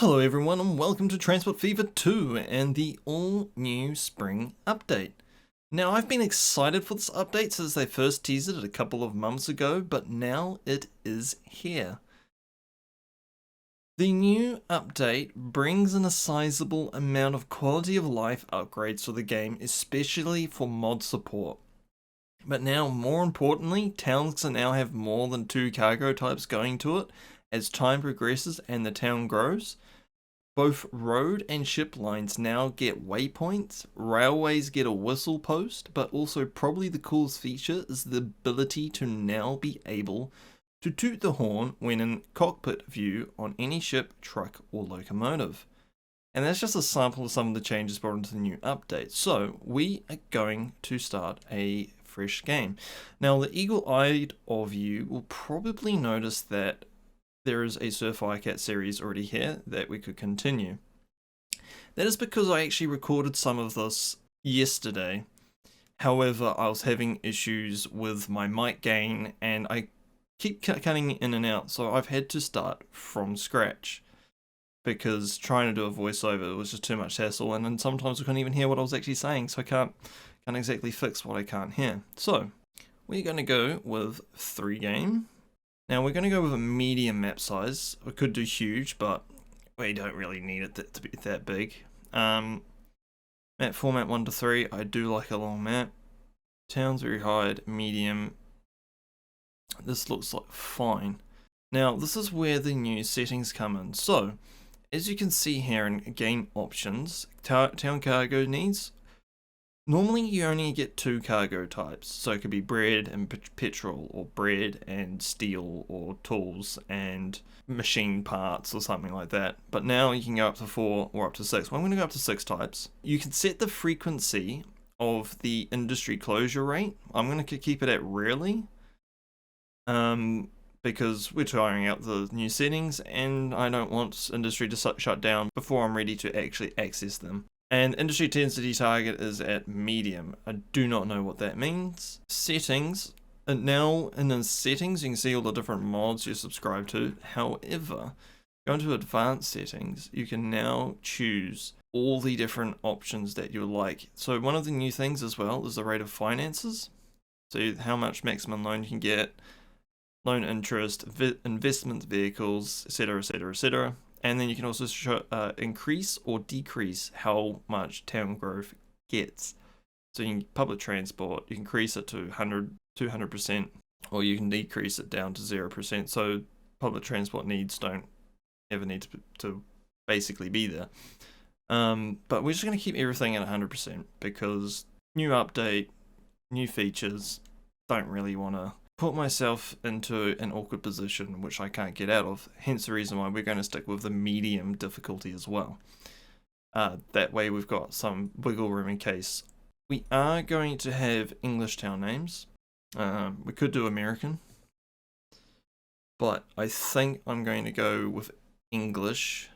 Hello everyone and welcome to Transport Fever 2 and the all-new spring update. Now I've been excited for this update since they first teased it a couple of months ago, but now it is here. The new update brings in a sizable amount of quality of life upgrades for the game, especially for mod support. But now, more importantly, towns can now have more than 2 cargo types going to it as time progresses and the town grows. Both road and ship lines now get waypoints, railways get a whistle post, but also probably the coolest feature is the ability to now be able to toot the horn when in cockpit view on any ship, truck or locomotive. And that's just a sample of some of the changes brought into the new update. So we are going to start a fresh game. Now the eagle-eyed of you will probably notice that there is a Surf Cat series already here that we could continue. That is because I actually recorded some of this yesterday. However, I was having issues with my mic gain and I keep cutting in and out, so I've had to start from scratch because trying to do a voiceover was just too much hassle, and then sometimes I couldn't even hear what I was actually saying, so I can't exactly fix what I can't hear. So we're going to go with 3 game. Now we're going to go with a medium map size. We could do huge, but we don't really need it to be that big. Map format 1 to 3. I do like a long map. Towns very hard, medium. This looks like fine. Now this is where the new settings come in. So as you can see here in game options, town cargo needs. Normally you only get 2 cargo types, so it could be bread and petrol, or bread and steel, or tools and machine parts or something like that. But now you can go up to 4 or up to 6. Well, I'm going to go up to 6 types. You can set the frequency of the industry closure rate. I'm going to keep it at rarely, because we're trying out the new settings and I don't want industry to shut down before I'm ready to actually access them. And industry intensity target is at medium. I do not know what that means. Settings. And now in the settings you can see all the different mods you subscribe to. However, go into advanced settings, you can now choose all the different options that you like. So one of the new things as well is the rate of finances. So how much maximum loan you can get, loan interest, investment vehicles, etc, etc, etc. And then you can also increase or decrease how much town growth gets. So you can public transport, you can increase it to 200%, or you can decrease it down to 0%. So public transport needs don't ever need to basically be there. But we're just going to keep everything at 100% because new update, new features, don't really want to put myself into an awkward position which I can't get out of, hence the reason why we're going to stick with the medium difficulty as well. That way we've got some wiggle room in case. We are going to have English town names. We could do American, but I think I'm going to go with English.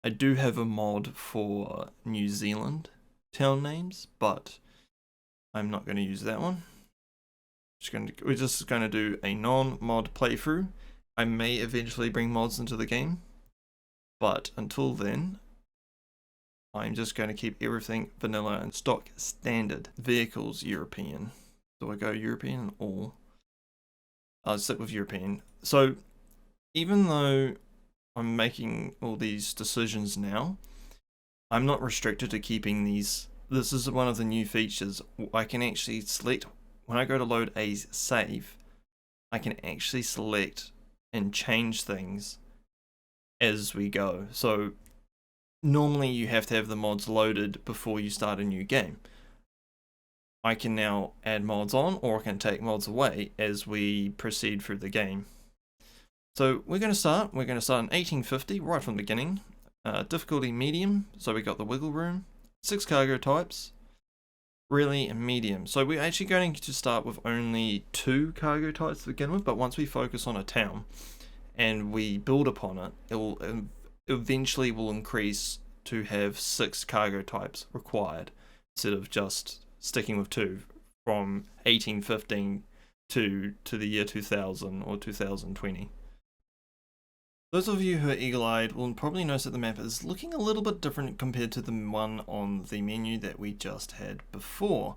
I do have a mod for New Zealand town names, but I'm not going to use that one. We're just going to do a non-mod playthrough. I may eventually bring mods into the game, but until then, I'm just going to keep everything vanilla and stock standard. Vehicles, European. Do I go European or? I'll stick with European. So even though I'm making all these decisions now, I'm not restricted to keeping these. This is one of the new features. I can actually select. When I go to load a save, I can actually select and change things as we go. So normally you have to have the mods loaded before you start a new game. I can now add mods on, or I can take mods away as we proceed through the game. So we're going to start in 1850 right from the beginning. Difficulty medium, so we got the wiggle room. 6 cargo types. Really medium. So we're actually going to start with only 2 cargo types to begin with, but once we focus on a town and we build upon it, it will eventually will increase to have 6 cargo types required instead of just sticking with 2 from 1815 to the year 2000 or 2020. Those of you who are eagle-eyed will probably notice that the map is looking a little bit different compared to the one on the menu that we just had before.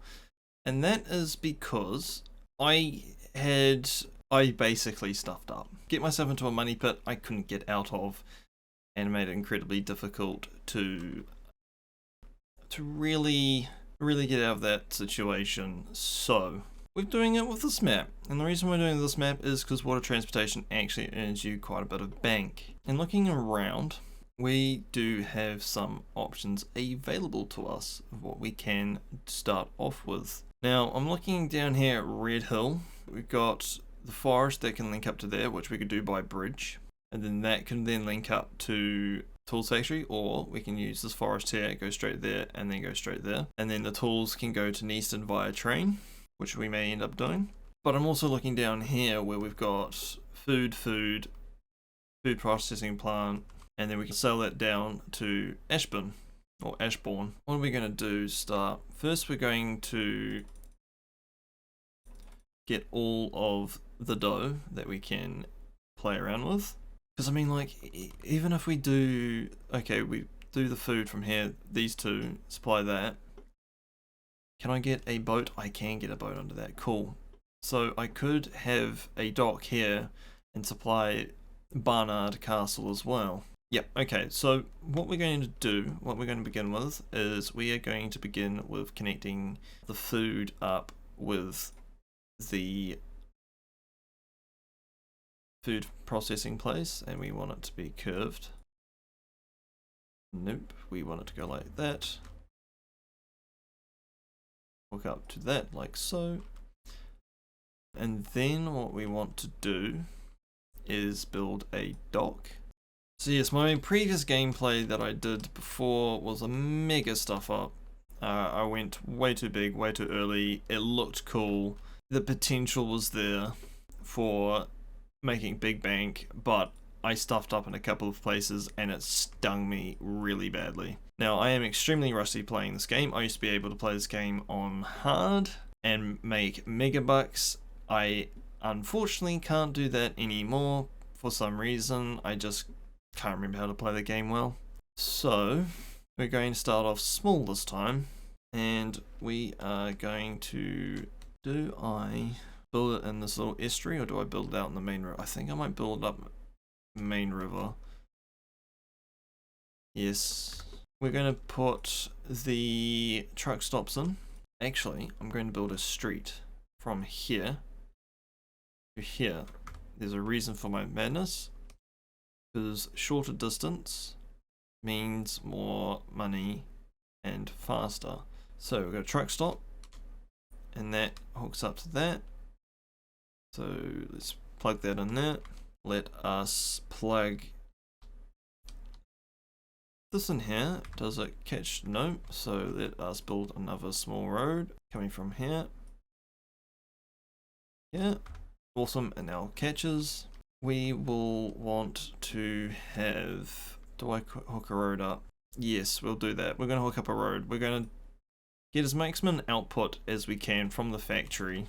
And that is because I basically stuffed up. Get myself into a money pit I couldn't get out of, and made it incredibly difficult to really get out of that situation. So we're doing it with this map, and the reason we're doing this map is because water transportation actually earns you quite a bit of bank. And looking around, we do have some options available to us of what we can start off with. Now I'm looking down here at Red Hill. We've got the forest that can link up to there, which we could do by bridge, and then that can then link up to Tools Factory, or we can use this forest here, go straight there, and then go straight there. And then the tools can go to Neaston via train, which we may end up doing. But I'm also looking down here where we've got food processing plant, and then we can sell that down to Ashburn or Ashbourne. What are we going to do? Start first. We're going to get all of the dough that we can play around with. Because I mean, like, even if we do, okay, we do the food from here, these two, supply that. Can I get a boat? I can get a boat under that, cool. So I could have a dock here and supply Barnard Castle as well. Yep, okay, so what we're going to do, what we're going to begin with, is we are going to begin with connecting the food up with the food processing place, and we want it to be curved. Nope, we want it to go like that. Hook up to that like so. And then what we want to do is build a dock. So yes, my previous gameplay that I did before was a mega stuff up. I went way too big, way too early. It looked cool. The potential was there for making big bank, but I stuffed up in a couple of places and it stung me really badly. Now I am extremely rusty playing this game. I used to be able to play this game on hard and make mega bucks. I unfortunately can't do that anymore for some reason. I just can't remember how to play the game well. So we're going to start off small this time, and we are going to, do I build it in this little estuary, or do I build it out in the main river? I think I might build up main river. Yes. We're going to put the truck stops in. Actually, I'm going to build a street from here to here. There's a reason for my madness, because shorter distance means more money and faster. So we've got a truck stop, and that hooks up to that. So let's plug that in there. Let us plug this in here. Does it catch? No. So let us build another small road coming from here. Yeah, awesome. And now catches. We will want to have, do I hook a road up? Yes, we'll do that. We're going to hook up a road. We're going to get as maximum output as we can from the factory.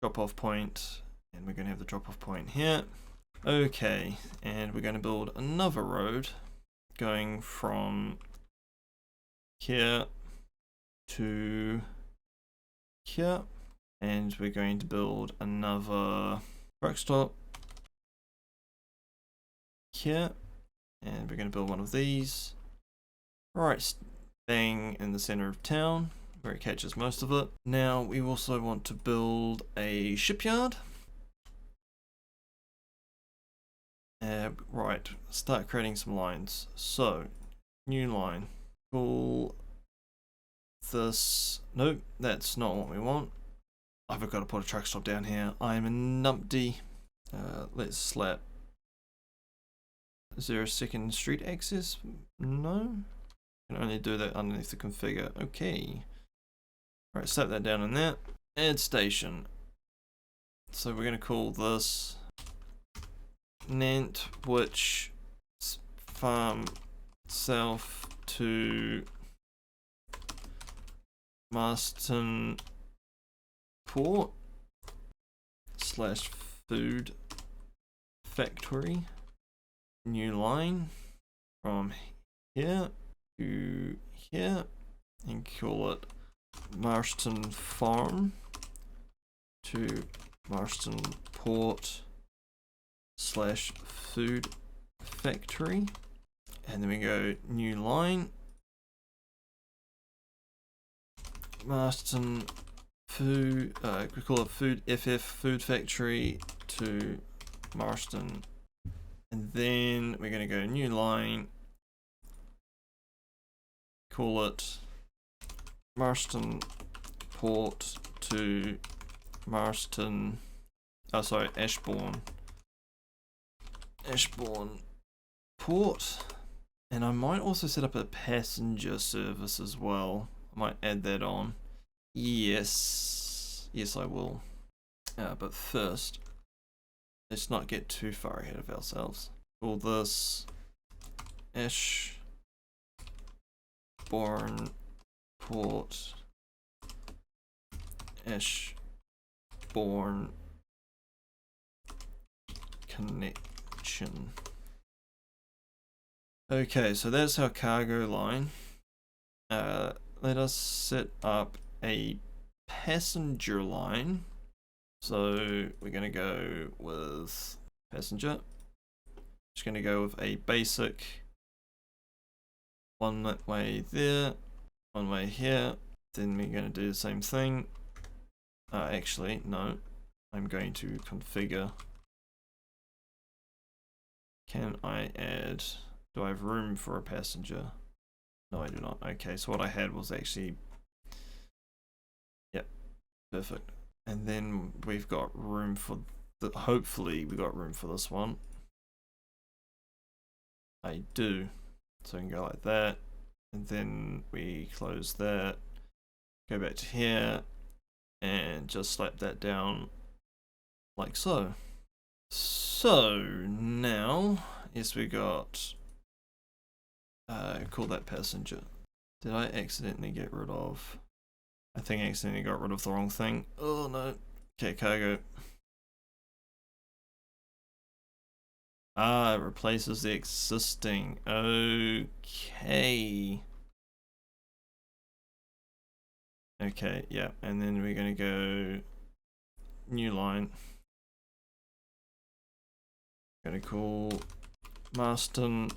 Drop off point, and we're going to have the drop off point here. Okay, and we're going to build another road going from here to here, and we're going to build another truck stop here, and we're going to build one of these right bang in the center of town where it catches most of it. Now we also want to build a shipyard. Right, start creating some lines. So, new line. Call this, nope, that's not what we want. I've got to put a truck stop down here. I'm a numpty. Let's slap 0-second street access. No, can only do that underneath the configure. Okay. Alright, slap that down in there. Add station. So we're going to call this Nantwich Farm South to Marston Port / food factory, new line from here to here, and call it Marston Farm to Marston Port / food factory, and then we go new line, Marston food, we call it food FF food factory to Marston, and then we're going to go new line, call it Marston Port to Marston, Ashbourne Port, and I might also set up a passenger service as well. I might add that on. Yes, I will. But first, let's not get too far ahead of ourselves. Call this Ashbourne Port, Ashbourne connection. Okay, so that's our cargo line. Let us set up a passenger line. So we're going to go with passenger. Just going to go with a basic one way there, one way here. Then we're going to do the same thing. Actually, no. I'm going to configure. Can I add? Do I have room for a passenger? No, I do not. Okay, so what I had was actually, yep, perfect. And then we've got room for hopefully we got room for this one. I do. So we can go like that, and then we close that, go back to here, and just slap that down like so. So now, yes, we got, call that passenger. Did I accidentally get rid of? I think I accidentally got rid of the wrong thing. Oh no. Okay, cargo. It replaces the existing. Okay. Okay, yeah, and then we're gonna go new line. Gonna call Marston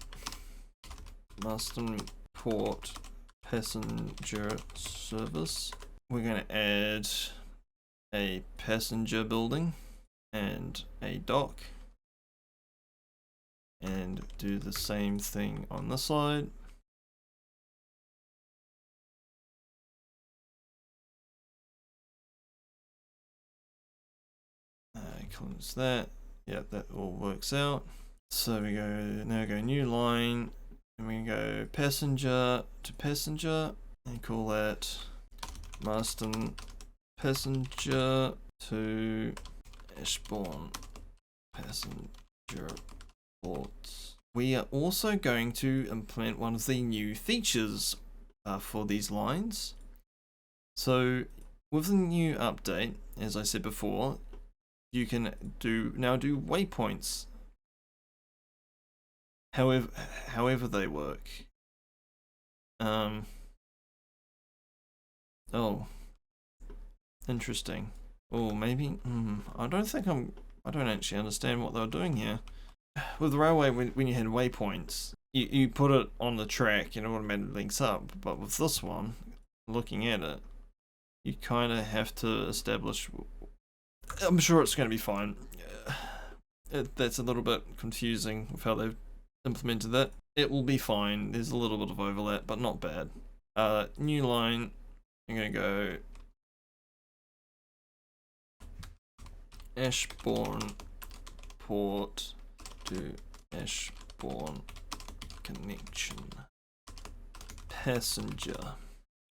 Port passenger service. We're going to add a passenger building and a dock, and do the same thing on this side. Close that. Yep, that all works out. So we go new line, and we go passenger to passenger, and call that Marston passenger to Ashbourne passenger ports. We are also going to implement one of the new features for these lines. So with the new update, as I said before, you can now do waypoints. However they work. Oh, interesting. Oh, maybe. I don't actually understand what they were doing here. With the railway, when you had waypoints, you put it on the track and it automatically links up. But with this one, looking at it, you kind of have to establish. I'm sure it's going to be fine. That's a little bit confusing with how they've implemented that. It will be fine. There's a little bit of overlap, but not bad. New line. I'm going to go Ashbourne Port to Ashbourne connection passenger.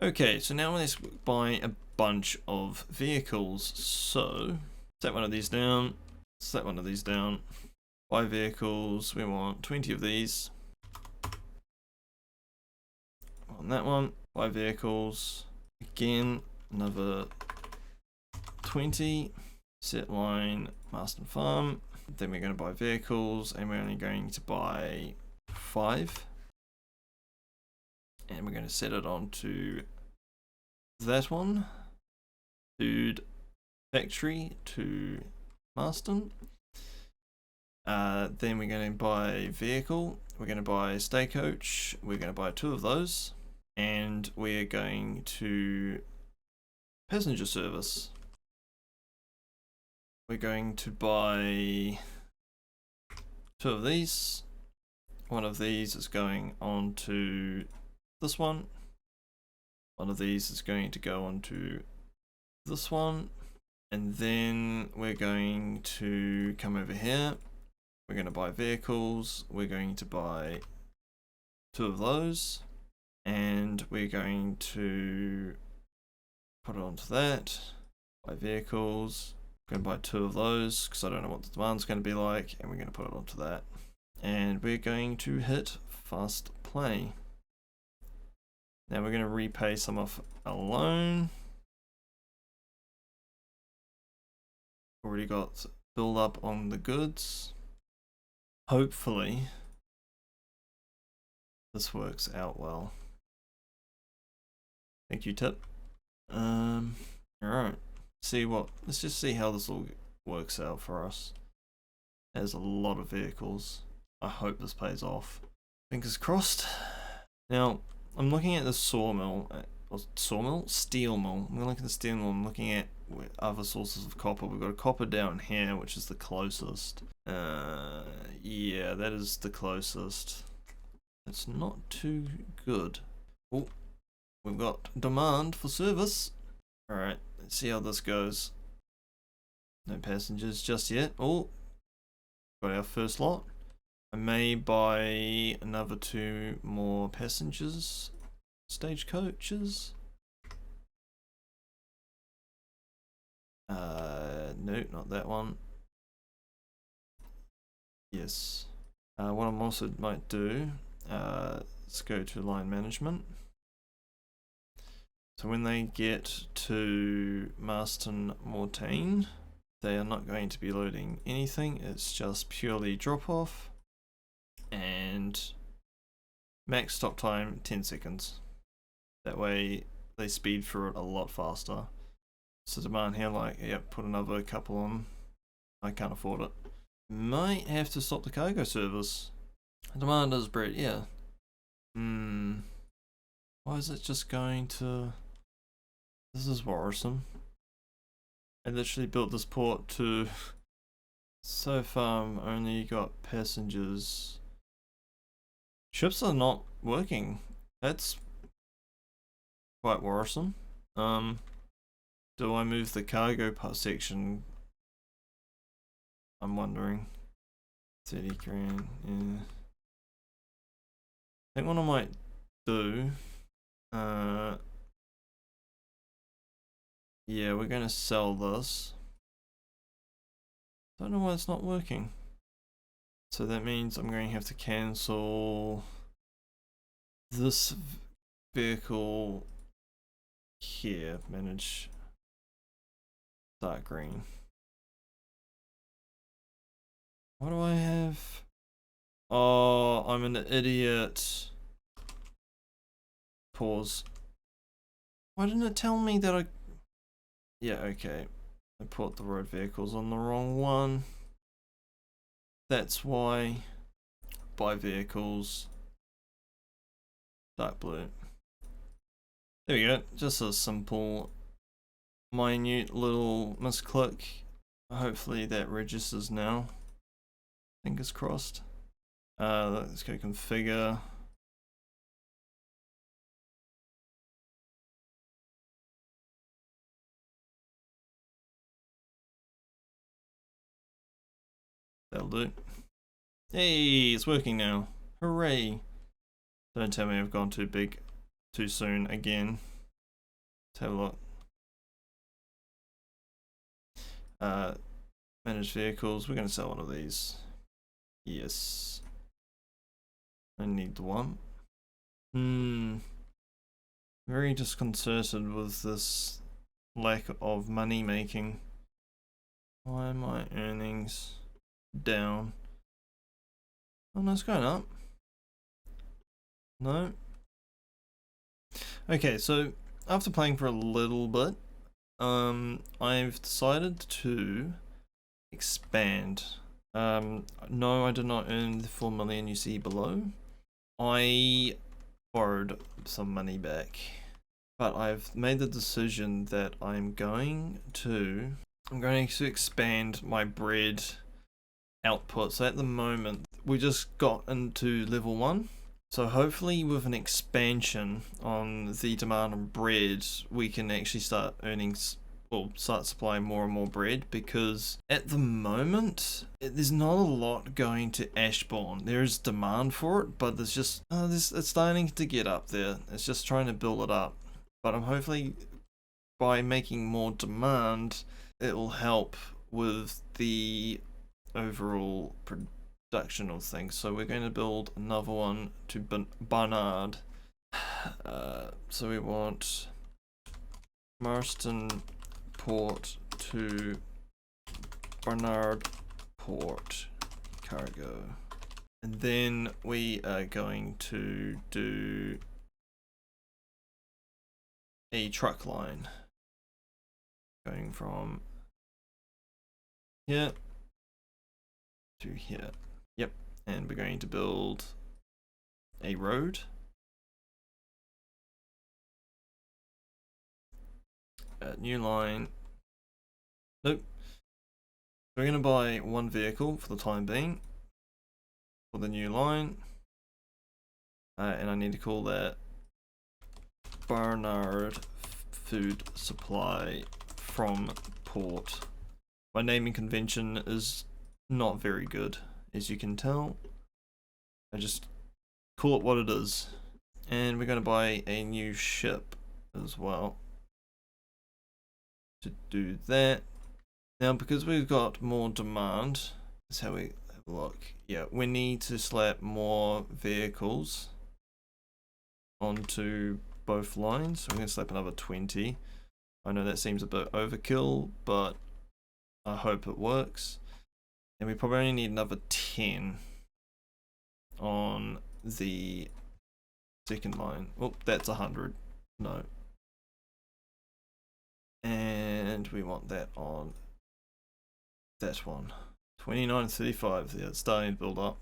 Okay, so now let's buy a bunch of vehicles. So set one of these down, set one of these down. Buy vehicles. We want 20 of these. On that one, buy vehicles. Again, another 20. Set line Marston Farm. Then we're going to buy vehicles, and we're only going to buy 5. And we're going to set it on to that one. Food factory to Marston. Then we're going to buy vehicle. We're going to buy stay coach. We're going to buy 2 of those. And we're going to passenger service. We're going to buy 2 of these. One of these is going on to this one. One of these is going to go on to this one. And then we're going to come over here. We're going to buy vehicles. We're going to buy 2 of those. And we're going to put it onto that. Buy vehicles. We're going to buy 2 of those because I don't know what the demand's going to be like. And we're going to put it onto that. And we're going to hit fast play. Now we're going to repay some of our loan. Already got build up on the goods. Hopefully this works out well. Thank you, Tip. Alright. Let's just see how this all works out for us. There's a lot of vehicles. I hope this pays off. Fingers crossed. Now, I'm looking at the sawmill. Steel mill. I'm looking at the steel mill. I'm looking at other sources of copper. We've got a copper down here, which is the closest. Yeah, that is the closest. It's not too good. Oh, we've got demand for service. Alright, let's see how this goes. No passengers just yet. Oh, got our first lot. I may buy another 2 more passengers. Stagecoaches. No, not that one. Yes. What I also might do, let's go to line management. So when they get to Marston Mortain, they are not going to be loading anything. It's just purely drop off. And max stop time 10 seconds. That way they speed through it a lot faster. So demand here, like, yep, put another couple on. I can't afford it. Might have to stop the cargo service. Demand is bread, yeah. Why is it just going to... This is worrisome. I literally built this port to... So far I've only got passengers. Ships are not working. That's quite worrisome. Do I move the cargo section? I'm wondering. 30 grand, yeah. I think what I might do, yeah, we're gonna sell this. Don't know why it's not working. So that means I'm going to have to cancel this vehicle here. Manage dark green. What do I have? Oh, I'm an idiot. Pause. Why didn't it tell me that I... Yeah, okay. I put the road vehicles on the wrong one. That's why. Buy vehicles. Dark blue. There we go. Just a simple, minute little misclick. Hopefully that registers now. Fingers crossed. Let's go configure. That'll do. Hey, it's working now. Hooray. Don't tell me I've gone too big too soon again. Let's have a look. Manage vehicles. We're going to sell one of these. Yes. I need the one. Very disconcerted with this lack of money making. Why are my earnings down. Oh no, it's going up. No. Okay, so after playing for a little bit, I've decided to expand. No, I did not earn the 4 million you see below. I borrowed some money back, but I've made the decision that I'm going to expand my bread output. So at the moment, we just got into level 1. So hopefully with an expansion on the demand on bread, we can actually start earning, or start supplying more and more bread, because at the moment, there's not a lot going to Ashbourne. There is demand for it, but there's just, it's starting to get up there. It's just trying to build it up. But I'm hopefully, by making more demand, it will help with the overall production of things. So we're going to build another one to Barnard. So we want Marston Port to Barnard Port cargo. And then we are going to do a truck line going from here to here. Yep, and we're going to build a road. New line. Nope. We're going to buy one vehicle for the time being for the new line. And I need to call that Barnard Food Supply from Port. My naming convention is not very good, as you can tell. I just call it what it is. And we're going to buy a new ship as well to do that. Now, because we've got more demand, that's how we have a look. Yeah, we need to slap more vehicles onto both lines. So we're going to slap another 20. I know that seems a bit overkill, but I hope it works. And we probably only need another 10 on the second line. Oh, that's 100. No. And we want that on that one. 29.35. Yeah, it's starting to build up.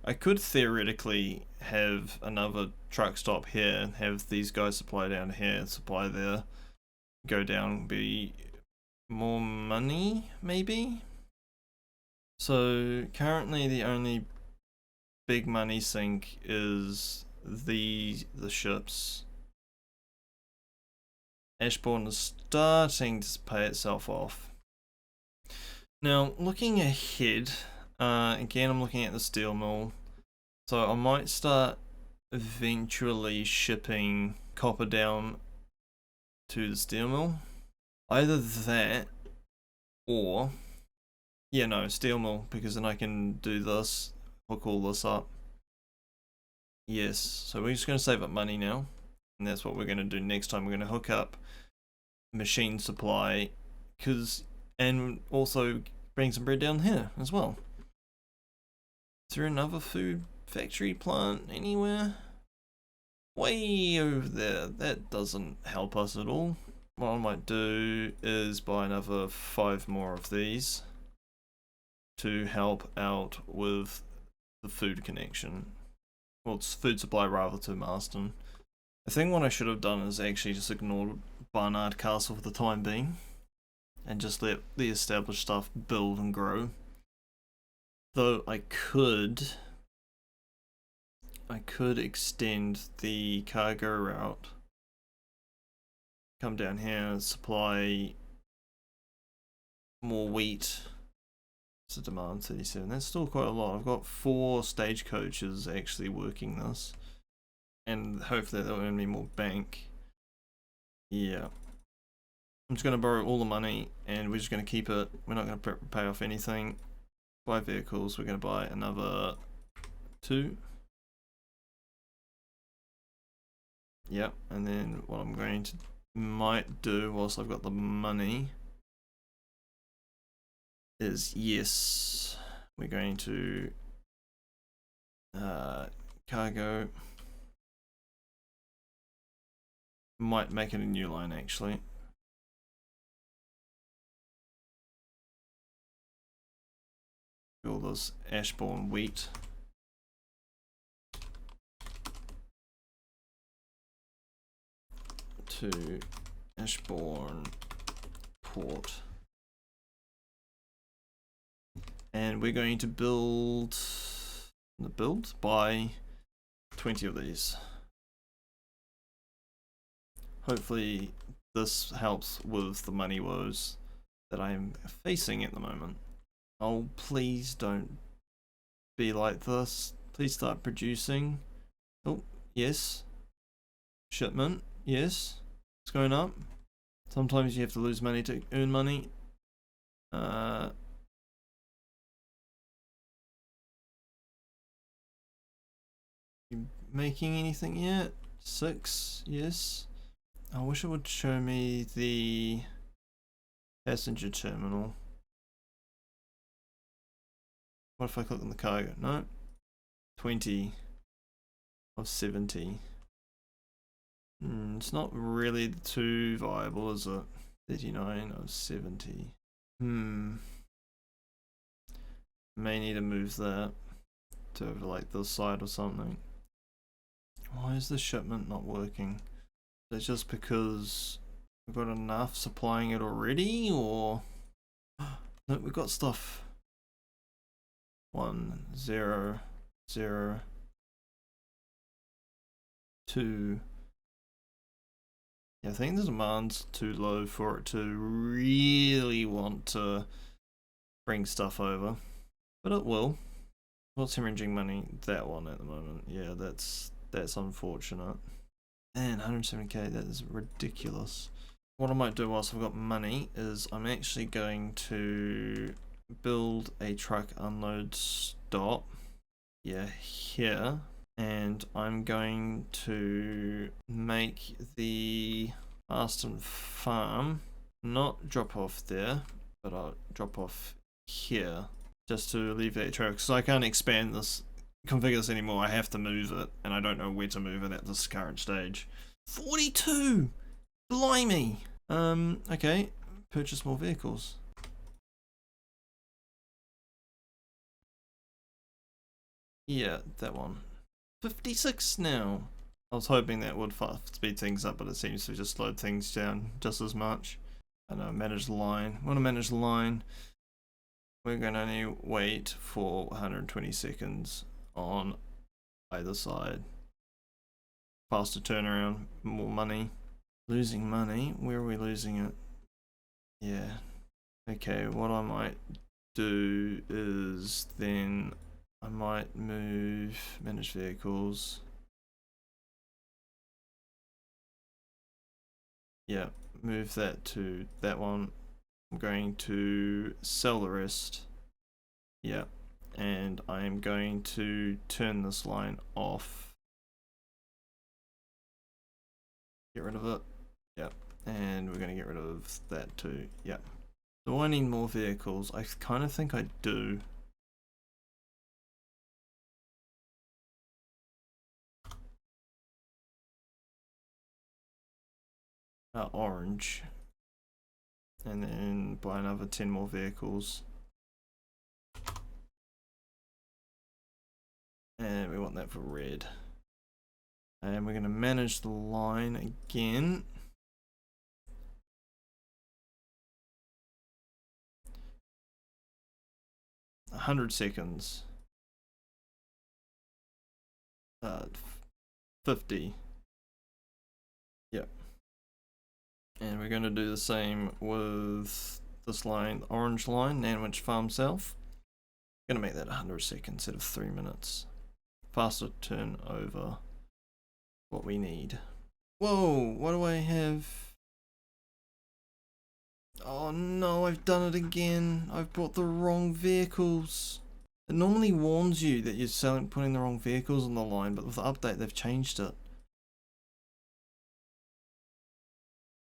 I could theoretically have another truck stop here and have these guys supply down here, supply there, go down, be more money, maybe? So currently the only big money sink is the ships. Ashbourne is starting to pay itself off. Now, looking ahead, again I'm looking at the steel mill. So I might start eventually shipping copper down to the steel mill. Either that or, yeah, no, steel mill, because then I can do this, hook all this up. Yes, so we're just going to save up money now, and that's what we're going to do next time. We're going to hook up machine supply, and also bring some bread down here as well. Is there another food factory plant anywhere? Way over there. That doesn't help us at all. What I might do is buy another 5 more of these to help out with the food connection. Well, it's food supply rather to Marston. I think what I should have done is actually just ignored Barnard Castle for the time being and just let the established stuff build and grow. Though I could extend the cargo route, come down here and supply more wheat. It's a demand 37. That's still quite a lot. I've got 4 stagecoaches actually working this, and hopefully they'll earn me more bank. Yeah, I'm just going to borrow all the money and we're just going to keep it. We're not going to pay off anything. Buy vehicles. We're going to buy another 2. Yep, and then what I'm going to might do whilst I've got the money is yes. We're going to cargo. Might make it a new line actually. All this Ashbourne wheat. To Ashbourne port. And we're going to build by 20 of these. Hopefully this helps with the money woes that I'm facing at the moment. Oh, please don't be like this. Please start producing. Oh, yes. Shipment, yes. It's going up. Sometimes you have to lose money to earn money. You making anything yet? 6, yes. I wish it would show me the passenger terminal. What if I click on the cargo? No. 20 of 70. It's not really too viable, is it? 39 of 70. May need to move that to over like this side or something. Why is the shipment not working? Is it just because we've got enough supplying it already, or no, we've got stuff. 1 0 0 2. Yeah, I think the demand's too low for it to really want to bring stuff over, but it will. What's hemorrhaging money? That one at the moment. Yeah, that's unfortunate. And 170k, that is ridiculous. What I might do whilst I've got money is I'm actually going to build a truck unload stop. Yeah, here. And I'm going to make the Marston farm not drop off there, but I'll drop off here just to alleviate traffic, because I can't expand this, configure this anymore. I have to move it, and I don't know where to move it at this current stage. 42! Blimey! Okay, purchase more vehicles. Yeah, that one. 56 now. I was hoping that would speed things up, but it seems to just slowed things down just as much. I know, manage the line. Want to manage the line. We're going to only wait for 120 seconds on either side. Faster turnaround, more money. Losing money? Where are we losing it? Yeah. Okay, what I might do is then I might move manage vehicles. Yeah, move that to that one. I'm going to sell the rest. Yeah, and I'm going to turn this line off. Get rid of it. Yeah, and we're going to get rid of that too. Yeah. Do I need more vehicles? I kind of think I do. Orange. And then buy another 10 more vehicles. And we want that for red. And we're going to manage the line again. A 100 seconds. 50. Yep. And we're going to do the same with this line, the orange line, Nanwich Farm South. Going to make that 100 seconds instead of 3 minutes. Faster turnover. What we need. Whoa, what do I have? Oh no, I've done it again. I've bought the wrong vehicles. It normally warns you that you're putting the wrong vehicles on the line, but with the update they've changed it.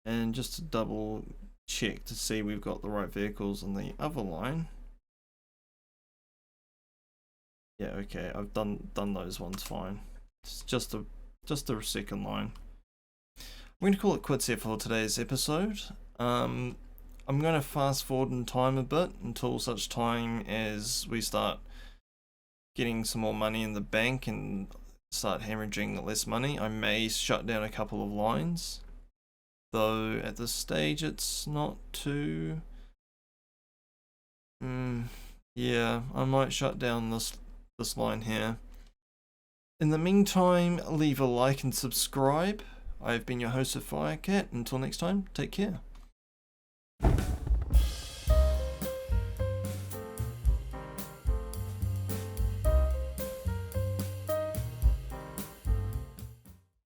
And just to double check to see we've got the right vehicles on the other line, Yeah, okay, I've done those ones fine. It's just the second line. I'm going to call it quits here for today's episode. I'm going to fast forward in time a bit until such time as we start getting some more money in the bank and start hemorrhaging less money. I may shut down a couple of lines, though at this stage it's not too... yeah, I might shut down this line here. In the meantime, leave a like and subscribe. I've been your host of Firecat. Until next time, take care.